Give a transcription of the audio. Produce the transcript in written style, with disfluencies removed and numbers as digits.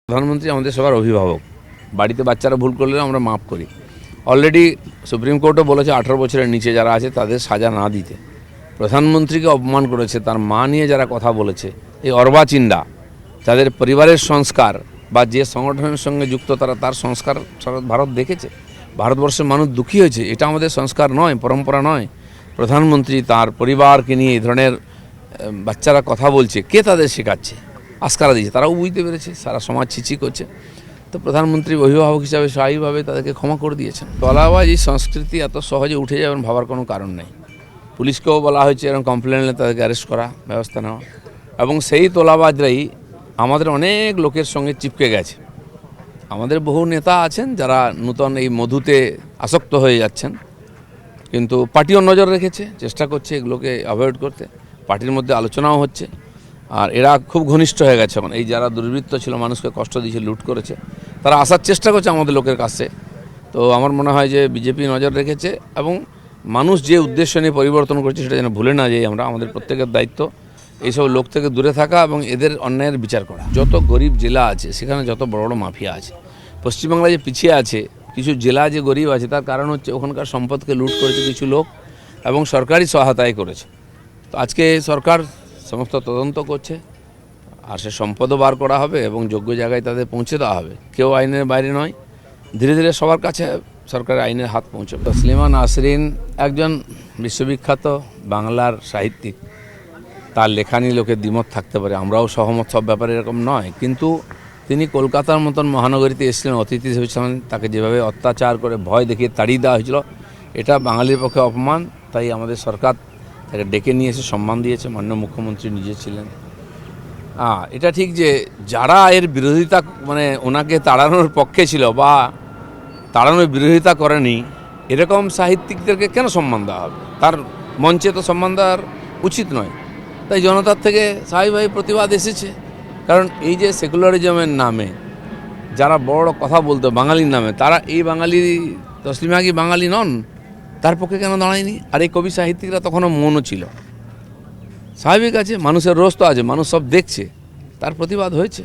প্রধানমন্ত্রী আমাদের সবার অভিভাবক। বাড়িতে বাচ্চারা ভুল করলে আমরা মাফ করি। অলরেডি সুপ্রিম কোর্টও বলেছে 18 বছরের নিচে যারা আছে তাদের সাজা না দিতে। প্রধানমন্ত্রীকে অপমান করেছে, তার মা নিয়ে যারা কথা বলেছে, এই অর্বাচিন্ডা, যাদের পরিবারের সংস্কার বা যে সংগঠনের সঙ্গে যুক্ত তার সংস্কার সারা ভারত দেখেছে। ভারতবর্ষের মানুষ দুঃখী হয়েছে। এটা আমাদের সংস্কার নয়, পরম্পরা নয়। প্রধানমন্ত্রী তার পরিবারকে নিয়ে এই ধরনের বাচ্চারা কথা বলছে, কে তাদের শেখাচ্ছে, আস্কারা দিয়েছে, তারাও বুঝতে পেরেছে, সারা সমাজ ছিচি করছে। তো প্রধানমন্ত্রী অভিভাবক হিসাবে স্বাভাবিকভাবে তাদেরকে ক্ষমা করে দিয়েছেন। তোলাবাজি সংস্কৃতি এত সহজে উঠে যাবেন ভাবার কোনো কারণ নেই। পুলিশকেও বলা হয়েছে এরকম কমপ্লেন এলে তাদেরকে অ্যারেস্ট করা, ব্যবস্থা নেওয়া। এবং সেই তোলাবাজরাই আমাদের অনেক লোকের সঙ্গে চিপকে গেছে। আমাদের বহু নেতা আছেন যারা নূতন এই মধুতে আসক্ত হয়ে যাচ্ছেন, কিন্তু পার্টিও নজর রেখেছে, চেষ্টা করছে এগুলোকে অ্যাভয়েড করতে। পার্টির মধ্যে আলোচনাও হচ্ছে। আর এরা খুব ঘনিষ্ঠ হয়ে গেছে এখন। এই যারা দুর্বৃত্ত ছিল, মানুষকে কষ্ট দিয়েছে, লুট করেছে, তারা আসার চেষ্টা করছে আমাদের লোকের কাছে। তো আমার মনে হয় যে বিজেপি নজর রেখেছে এবং মানুষ যে উদ্দেশ্য নিয়ে পরিবর্তন করছে সেটা যেন ভুলে না যাই আমরা। আমাদের প্রত্যেকের দায়িত্ব এইসব লোক থেকে দূরে থাকা এবং এদের অন্যায়ের বিচার করা। যত গরিব জেলা আছে সেখানে যত বড় বড় মাফিয়া আছে। পশ্চিমবাংলা যে পিছিয়ে আছে, কিছু জেলা যে গরিব আছে, তার কারণ হচ্ছে ওখানকার সম্পদকে লুট করেছে কিছু লোক এবং সরকারি সহায়তায় করেছে। তো আজকে সরকার সমস্ত তদন্ত করছে, আর সে সম্পদও বার করা হবে এবং যোগ্য জায়গায় তাদের পৌঁছে দেওয়া হবে। কেউ আইনের বাইরে নয়। ধীরে ধীরে সবার কাছে সরকার আইনের হাত পৌঁছবে। তসলিমা নাসরিন একজন বিশ্ববিখ্যাত বাংলার সাহিত্যিক। তার লেখা নিয়ে লোকের দ্বিমত থাকতে পারে, আমরাও সহমত সব ব্যাপারে এরকম নয়, কিন্তু তিনি কলকাতার মতন মহানগরীতে এসেছিলেন, অতিথি হিসেবে। তাকে যেভাবে অত্যাচার করে ভয় দেখিয়ে তাড়িয়ে দেওয়া হয়েছিল, এটা বাঙালির পক্ষে অপমান। তাই আমাদের সরকার তাকে ডেকে নিয়ে এসে সম্মান দিয়েছে। মাননীয় মুখ্যমন্ত্রী নিজে ছিলেন। এটা ঠিক যে যারা এর বিরোধিতা, মানে ওনাকে তাড়ানোর পক্ষে ছিল বা তাড়ানোর বিরোধিতা করেনি, এরকম সাহিত্যিকদেরকে কেন সম্মান দেওয়া হবে? তার মঞ্চে তো সম্মান দেওয়ার উচিত নয়। তাই জনতার থেকে স্বাভাবিকভাবে প্রতিবাদ এসেছে। কারণ এই যে সেকুলারিজমের নামে যারা বড় কথা বলতো বাঙালির নামে, তারা এই বাঙালি, তসলিমা কি বাঙালি নন? তার পক্ষে কেন দাঁড়ায়নি? আর এই কবি সাহিত্যিকরা তখনও মনও ছিল। স্বাভাবিক আছে, মানুষের রোষ তো আছে, মানুষ সব দেখছে, তার প্রতিবাদ হয়েছে।